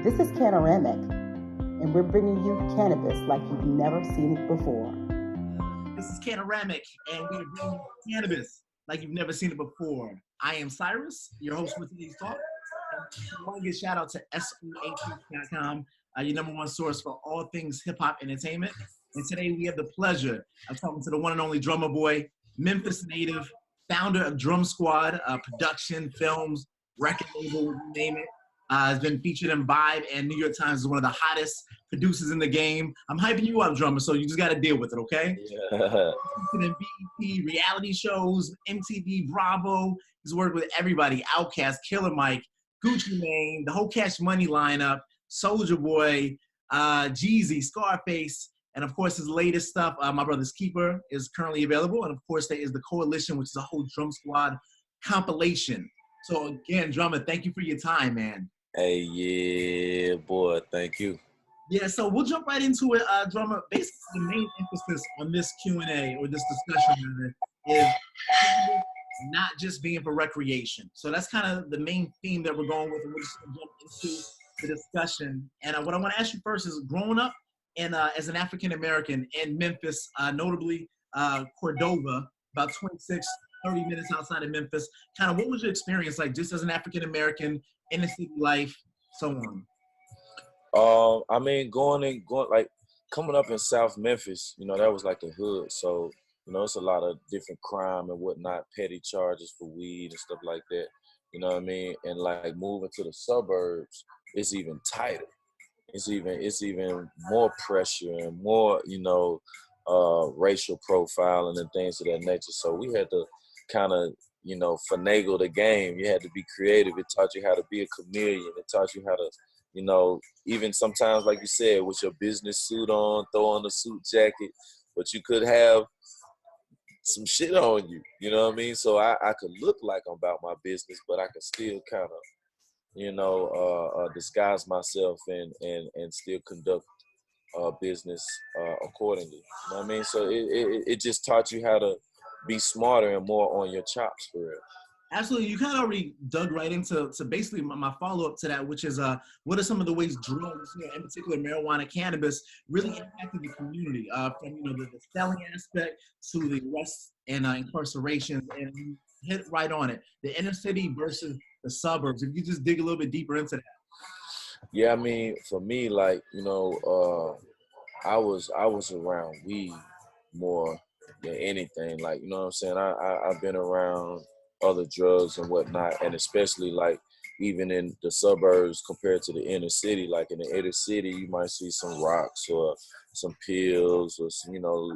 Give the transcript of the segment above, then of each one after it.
This is Cannaramic, and we're bringing you cannabis like you've never seen it before. This is Cannaramic, and we're bringing you cannabis like you've never seen it before. I am Cyrus, your host for today's talk. I want to give a shout out to SOAT.com, your number one source for all things hip hop entertainment. And today we have the pleasure of talking to the one and only drummer boy, Memphis native, founder of Drum Squad, production, films, record label, you name it. Has been featured in Vibe and New York Times as one of the hottest producers in the game. I'm hyping you up, drummer, so you just got to deal with it, okay? Yeah. In BET, reality shows, MTV, Bravo. He's worked with everybody, Outkast, Killer Mike, Gucci Mane, the whole Cash Money lineup, Soulja Boy, Jeezy, Scarface, and of course his latest stuff, My Brother's Keeper, is currently available. And of course there is the Coalition, which is a whole Drum Squad compilation. So again, drummer, thank you for your time, man. Hey, yeah, boy, thank you. Yeah, so we'll jump right into it, drummer. Basically, the main emphasis on this Q&A or this discussion is not just being for recreation. So that's kind of the main theme that we're going with, and we're just going to jump into the discussion. And what I want to ask you first is, growing up and as an African American in Memphis, notably Cordova, about 30 minutes outside of Memphis, kind of what was your experience like just as an African American in the city life, so on? I mean, going like coming up in South Memphis, you know, that was like the hood. So, you know, it's a lot of different crime and whatnot, petty charges for weed and stuff like that. You know what I mean? And like moving to the suburbs, it's even tighter. It's even more pressure and more, you know, racial profiling and things of that nature. So we had to kind of, you know, finagle the game. You had to be creative. It taught you how to be a chameleon. It taught you how to, you know, even sometimes, like you said, with your business suit on, throw on a suit jacket, but you could have some shit on you. You know what I mean? So I could look like I'm about my business, but I could still kind of, you know, disguise myself and still conduct business accordingly. You know what I mean? So it just taught you how to be smarter and more on your chops, for real. Absolutely. You kind of already dug right into basically my follow-up to that, which is what are some of the ways drugs, you know, in particular marijuana, cannabis, really impacted the community, from, you know, the selling aspect to the arrests and incarcerations, and you hit right on it. The inner city versus the suburbs. If you just dig a little bit deeper into that. Yeah, I mean, for me, like, you know, I was around weed more than anything. Like, you know what I'm saying? I've been around other drugs and whatnot, and especially like even in the suburbs compared to the inner city. Like in the inner city, you might see some rocks or some pills or some, you know,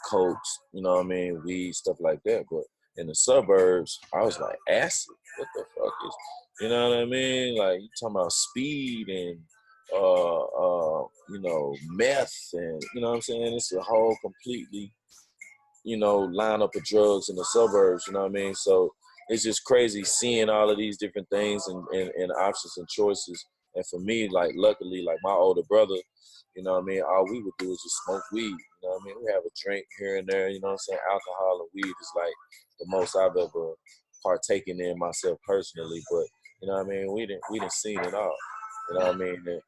cokes, you know what I mean, weed, stuff like that. But in the suburbs, I was like, acid, what the fuck is, you know what I mean? Like, you talking about speed and you know, meth, and you know what I'm saying? It's a whole completely, you know, lineup of drugs in the suburbs, you know what I mean? So it's just crazy seeing all of these different things and options and choices. And for me, like, luckily, like my older brother, you know what I mean, all we would do is just smoke weed, you know what I mean? We have a drink here and there, you know what I'm saying? Alcohol and weed is like the most I've ever partaken in myself personally, but you know what I mean, we didn't seen it all, you know what I mean?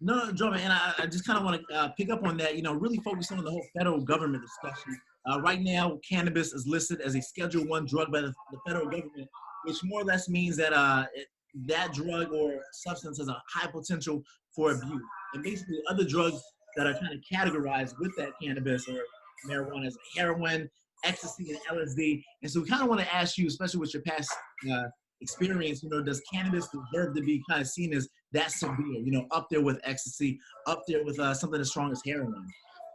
No, drummer, and I just kind of want to pick up on that, you know, really focus on the whole federal government discussion. Right now, cannabis is listed as a Schedule I drug by the federal government, which more or less means that that drug or substance has a high potential for abuse. And basically, other drugs that are kind of categorized with that cannabis or marijuana as heroin, ecstasy, and LSD. And so we kind of want to ask you, especially with your past experience, you know, does cannabis deserve to be kind of seen as that severe, you know, up there with ecstasy, up there with something as strong as heroin?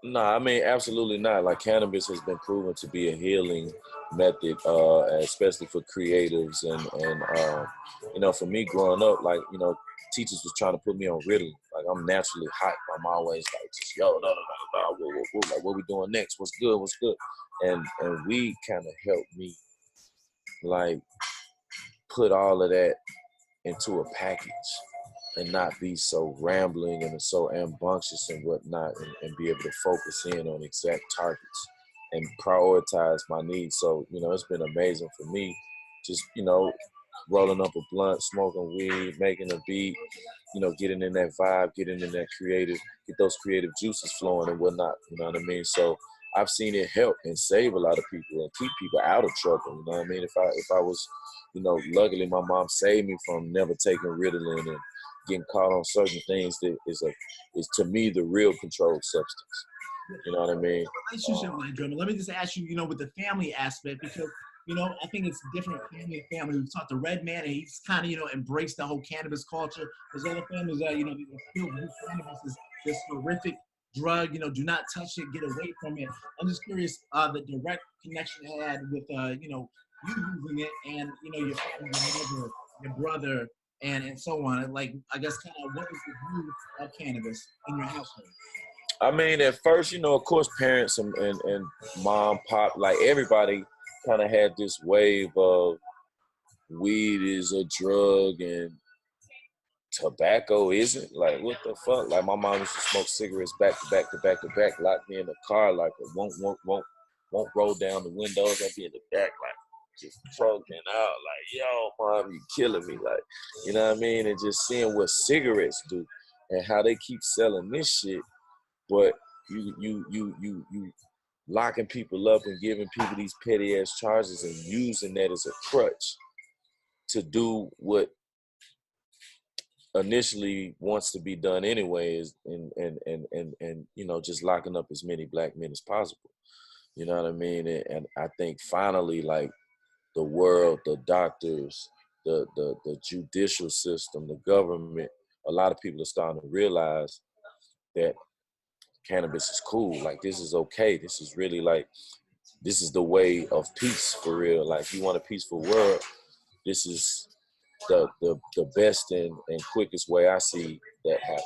No, I mean, absolutely not. Like, cannabis has been proven to be a healing method, especially for creatives. And you know, for me growing up, like, you know, teachers was trying to put me on Ritalin. Like, I'm naturally hype. I'm always like, just, yo, no, like, what we doing next? What's good? What's good? And weed kind of helped me, like, put all of that into a package and not be so rambling and so rambunctious and whatnot, and be able to focus in on exact targets and prioritize my needs. So, you know, it's been amazing for me, just, you know, rolling up a blunt, smoking weed, making a beat, you know, getting in that vibe, getting in that get those creative juices flowing and whatnot. You know what I mean? So I've seen it help and save a lot of people and keep people out of trouble. You know what I mean? If I was, you know, luckily my mom saved me from never taking Ritalin and getting caught on certain things that is to me the real controlled substance. You know what I mean? Relationship like German. Let me just ask you, you know, with the family aspect, because, you know, I think it's different family to family. We've talked to Red Man, and he's kind of, you know, embraced the whole cannabis culture. There's other families that, you know, they feel cannabis is this horrific drug. You know, do not touch it, get away from it. I'm just curious, the direct connection you had with, you know, you using it, and you know, your family, your mother, your brother, and so on. Like, I guess, kind of, what was the view of cannabis in your household? I mean, at first, you know, of course, parents and mom, pop, like everybody kind of had this wave of weed is a drug and tobacco isn't. Like, what the fuck? Like, my mom used to smoke cigarettes back to back to back to back, lock me in the car, like, it won't roll down the windows. I'd be in the back, like, just choking out, like, yo, mom, you killing me. Like, you know what I mean? And just seeing what cigarettes do and how they keep selling this shit. But you locking people up and giving people these petty ass charges and using that as a crutch to do what initially wants to be done anyways, and you know, just locking up as many black men as possible. You know what I mean? And I think finally, like, the world, the doctors, the judicial system, the government, a lot of people are starting to realize that cannabis is cool. Like, this is okay. This is really, like, this is the way of peace for real. Like, you want a peaceful world, this is the best and quickest way I see that happen.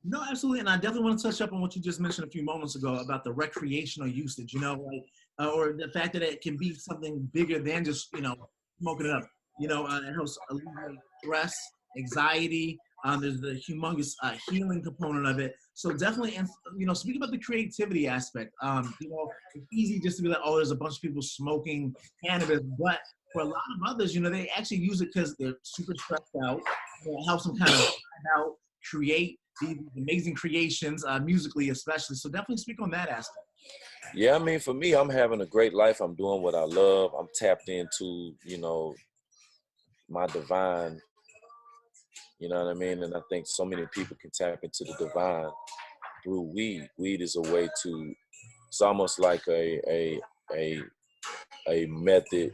No, absolutely, and I definitely want to touch up on what you just mentioned a few moments ago about the recreational usage. You know, like, or the fact that it can be something bigger than just, you know, smoking it up. You know, it helps alleviate stress, anxiety. There's the humongous healing component of it. So definitely, and you know, speak about the creativity aspect. You know, it's easy just to be like, oh, there's a bunch of people smoking cannabis, but for a lot of others, you know, they actually use it because they're super stressed out. It helps them kind of out, create these amazing creations, musically especially. So definitely speak on that aspect. Yeah, I mean, for me, I'm having a great life. I'm doing what I love. I'm tapped into, you know, my divine, you know what I mean? And I think so many people can tap into the divine through weed. Weed is a way to, it's almost like a method,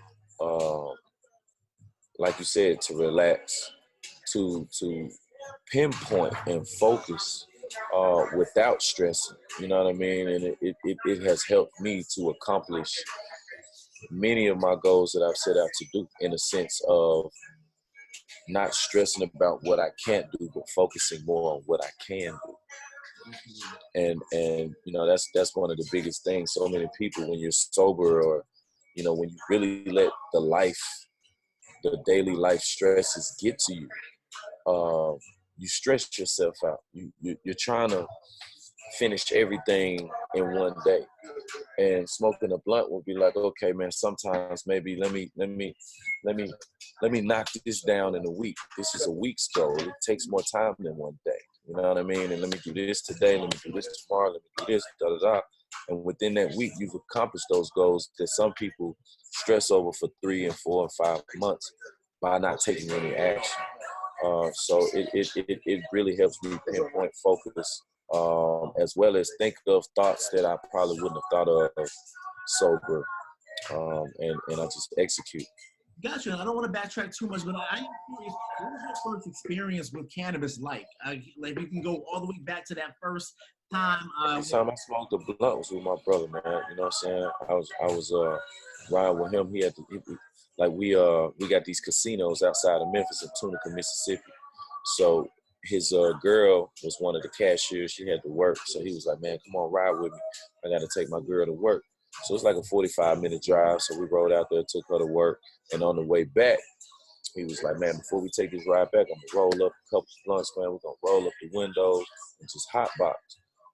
like you said, to relax, to pinpoint and focus without stressing. You know what I mean? And it has helped me to accomplish many of my goals that I've set out to do, in a sense of not stressing about what I can't do, but focusing more on what I can do. And you know, that's one of the biggest things. So many people, when you're sober, or you know, when you really let the daily life stresses get to you, you stress yourself out. You're trying to finish everything in one day, and smoking a blunt will be like, okay, man, sometimes maybe let me knock this down in a week. This is a week's goal. It takes more time than one day. You know what I mean? And let me do this today. Let me do this tomorrow. Let me do this. Da da da. And within that week, you've accomplished those goals that some people stress over for 3 and 4 and 5 months by not taking any action. So it really helps me pinpoint focus, as well as think of thoughts that I probably wouldn't have thought of sober, and I just execute. Gotcha. I don't want to backtrack too much, but I am curious, what was your first experience with cannabis like? Like, we can go all the way back to that first time. First time I smoked a blunt was with my brother, man. You know what I'm saying? I was riding with him. He had we got these casinos outside of Memphis in Tunica, Mississippi. So his girl was one of the cashiers. She had to work, so he was like, "Man, come on, ride with me. I got to take my girl to work." So it's like a 45-minute drive. So we rode out there, took her to work, and on the way back, he was like, "Man, before we take this ride back, I'm gonna roll up a couple blunts, man. We're gonna roll up the windows and just hotbox."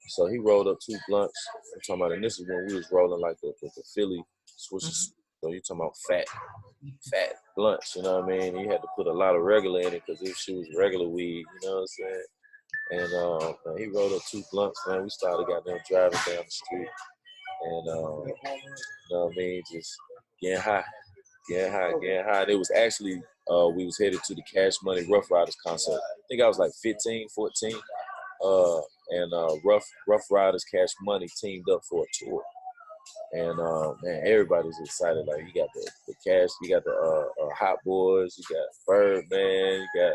So he rolled up 2 blunts. I'm talking about, and this is when we was rolling like the Philly Swisher So you talking about fat blunts, you know what I mean? You had to put a lot of regular in it because this shit was regular weed, you know what I'm saying? And man, he rolled up 2 blunts, man. We started goddamn driving down the street. And you know what I mean, just getting high. And it was actually we was headed to the Cash Money Rough Riders concert. I think I was like 15, 14. And Rough Riders Cash Money teamed up for a tour. And man, everybody's excited. Like you got the Cash, you got the Hot Boys, you got Birdman, you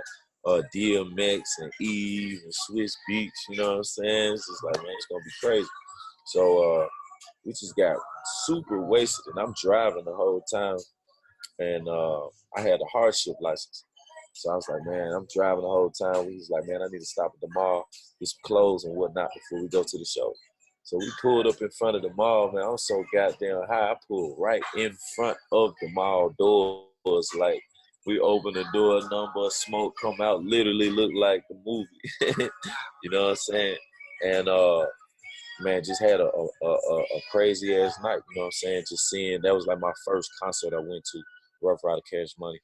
got DMX and Eve and Swiss Beach. You know what I'm saying? It's just like, man, it's gonna be crazy. So we just got super wasted, and I'm driving the whole time. And I had a hardship license. So I was like, man, I'm driving the whole time. We was like, man, I need to stop at the mall, get some clothes and whatnot before we go to the show. So we pulled up in front of the mall, man. I'm so goddamn high. I pulled right in front of the mall doors. Like, we opened the door, a number of smoke come out, literally looked like the movie. You know what I'm saying? And man, just had a crazy ass night. You know what I'm saying? Just seeing, that was like my first concert I went to, Rough Rider Cash Money.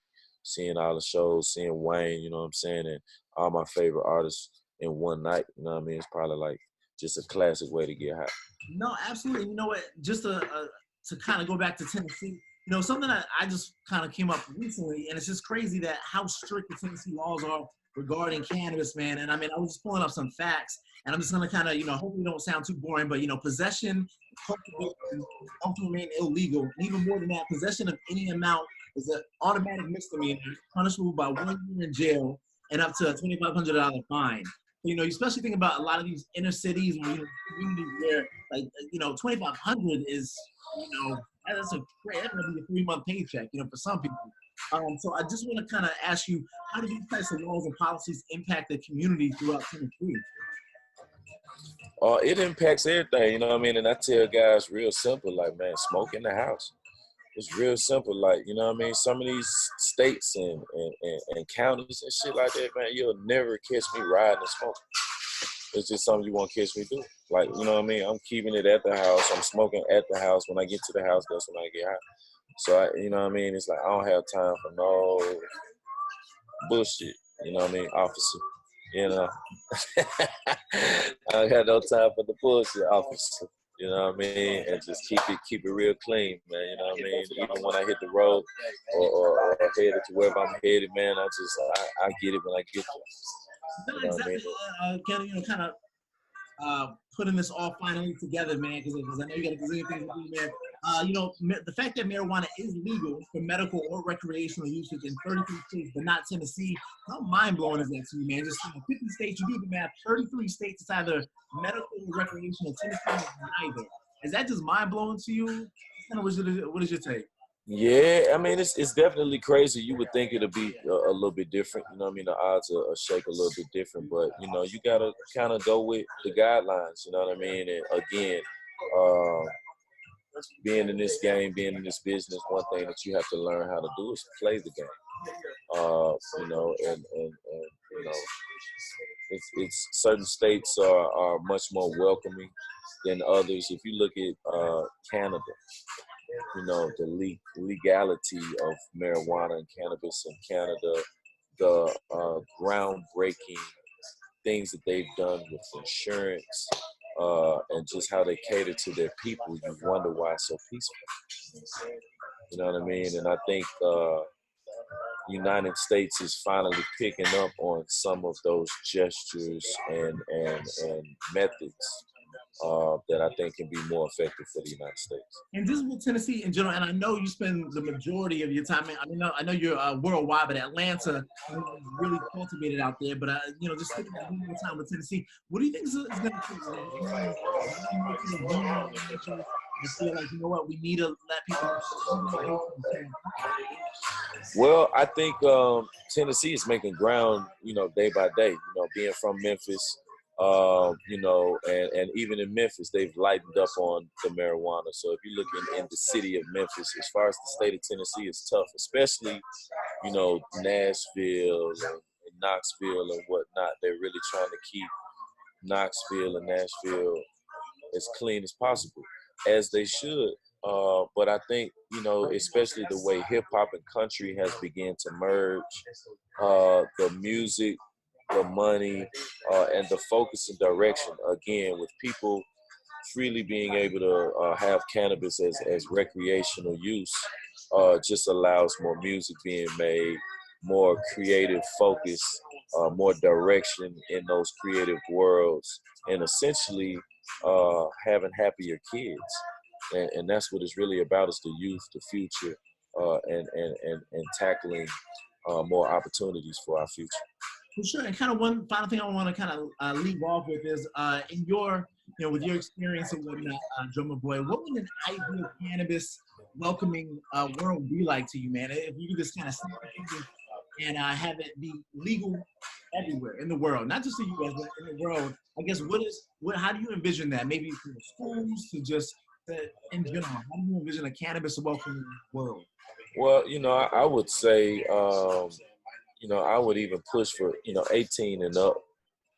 Seeing all the shows, seeing Wayne, you know what I'm saying, and all my favorite artists in one night. You know what I mean? It's probably like just a classic way to get high. No, absolutely. You know what? Just to kind of go back to Tennessee, you know, something that I just kind of came up recently, and it's just crazy that how strict the Tennessee laws are regarding cannabis, man. And I mean, I was just pulling up some facts, and I'm just gonna kind of, you know, hopefully don't sound too boring, but you know, possession, cultivation, to remain illegal, and even more than that, possession of any amount is an automatic misdemeanor, punishable by 1 year in jail and up to a $2,500 fine. You know, you especially think about a lot of these inner cities or, you know, communities where, like, you know, 2,500 is, you know, that's gonna be a 3-month paycheck, you know, for some people. So I just want to kind of ask you, how do these types of laws and policies impact the community throughout Tennessee? It impacts everything, you know what I mean? And I tell guys real simple, like, man, smoke in the house. It's real simple, like, you know what I mean? Some of these states and counties and shit like that, man, you'll never catch me riding and smoking. It's just something you won't catch me do. Like, you know what I mean? I'm keeping it at the house. I'm smoking at the house. When I get to the house, that's when I get high. So, you know what I mean? It's like I don't have time for no bullshit. You know what I mean? Officer. You know? I don't got no time for the bullshit, officer. You know what I mean? And just keep it real clean, man. You know what I mean? Even when I hit the road or headed to wherever I'm headed, man, I get it when I get there. You know what I mean? Can you know, kind of putting this all finally together, man, because I know you got a gazillion things to do, man. You know, the fact that marijuana is legal for medical or recreational usage in 33 states, but not Tennessee, how mind-blowing is that to you, man? Just, you know, 50 states, you do the math, 33 states, it's either medical or recreational. Tennessee is neither. Is that just mind-blowing to you? Kind of, what is your take? Yeah, I mean, it's definitely crazy. You would think it'll be a little bit different. You know what I mean? The odds are shake a little bit different, but, you know, you got to kind of go with the guidelines, you know what I mean? And again, being in this game, being in this business, one thing that you have to learn how to do is play the game. You know, and you know, it's certain states are much more welcoming than others. If you look at Canada, you know, the legality of marijuana and cannabis in Canada, the groundbreaking things that they've done with insurance, and just how they cater to their people, you wonder why it's so peaceful. You know what I mean? And I think United States is finally picking up on some of those gestures and methods that I think can be more effective for the United States. And just with Tennessee in general, and I know you spend the majority of your time. I know you're worldwide, but Atlanta really cultivated out there. But you know, just thinking about one more time with Tennessee, what do you think is going to take? I feel like, you know what, we need to let people. Well, I think Tennessee is making ground, you know, day by day. You know, being from Memphis, you know, and even in Memphis, they've lightened up on the marijuana. So if you look in the city of Memphis, as far as the state of Tennessee, it's tough, especially, you know, Nashville and Knoxville and whatnot. They're really trying to keep Knoxville and Nashville as clean as possible, as they should. But I think, you know, especially the way hip hop and country has begun to merge, the music, the money, and the focus and direction, again, with people freely being able to have cannabis as recreational use, just allows more music being made, more creative focus, more direction in those creative worlds, and essentially having happier kids. And that's what it's really about, is the youth, the future, and tackling more opportunities for our future. For sure. And kind of one final thing I want to kind of leave off with is in your, with your experience and whatnot, Drummer Boy, what would an ideal cannabis welcoming world be like to you, man? If you could just kind of snap your fingers and have it be legal everywhere in the world, not just the U.S., but in the world, I guess how do you envision that? Maybe from the schools to just in general, how do you envision a cannabis welcoming world? Well, I would say, I would even push for, 18 and up.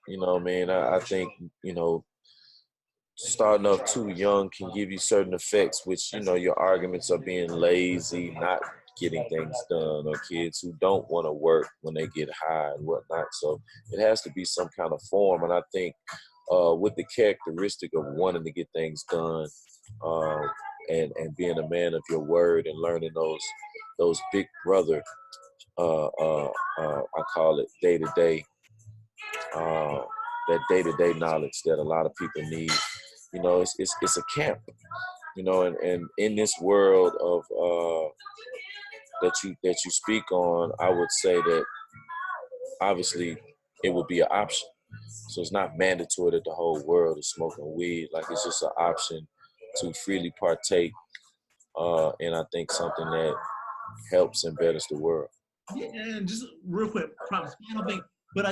I mean, I think, starting off too young can give you certain effects, which, your arguments are being lazy, not getting things done, or kids who don't want to work when they get high and whatnot. So it has to be some kind of form. And I think with the characteristic of wanting to get things done, and being a man of your word and learning those big brother, I call it day-to-day, that day-to-day knowledge that a lot of people need. It's a camp, and in this world of that you speak on, I would say that obviously it would be an option. So it's not mandatory that the whole world is smoking weed. Like, it's just an option to freely partake, and I think something that helps and betters the world. Yeah, and just real quick, promise. I don't think, but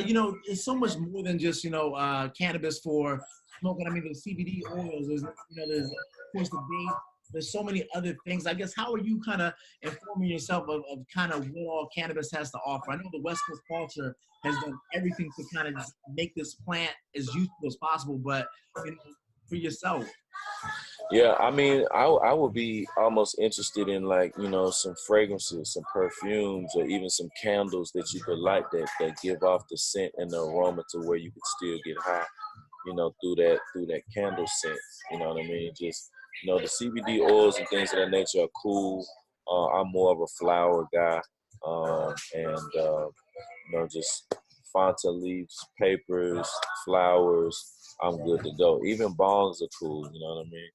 it's so much more than just cannabis for smoking. I mean, there's CBD oils. There's of course the vape. There's so many other things. I guess, how are you kind of informing yourself of kind of what all cannabis has to offer? I know the West Coast culture has done everything to kind of just make this plant as useful as possible, but for yourself. Yeah, I mean, I would be almost interested in, like, some fragrances, some perfumes, or even some candles that you could light that give off the scent and the aroma to where you could still get high, through that candle scent. You know what I mean? Just, the CBD oils and things of that nature are cool. I'm more of a flower guy, and just Fanta leaves, papers, flowers. I'm good to go. Even bongs are cool. You know what I mean?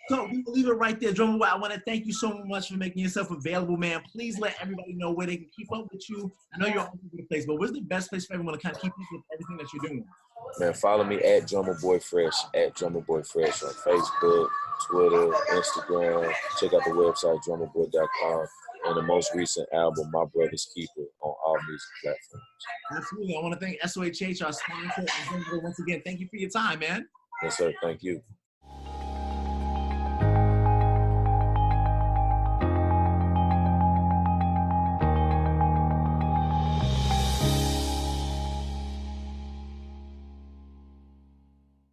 So we will leave it right there, Drummer Boy. I want to thank you so much for making yourself available, man. Please let everybody know where they can keep up with you. I know you're all over the place, but where's the best place for everyone to kind of keep up with everything that you're doing? Man, follow me at Drummer Boy Fresh, at Drummer Boy Fresh on Facebook, Twitter, Instagram. Check out the website, drummerboy.com. And the most recent album, My Brother's Keeper, on all music platforms. Absolutely. I want to thank SOHH, our sponsor. And once again, thank you for your time, man. Yes, sir. Thank you.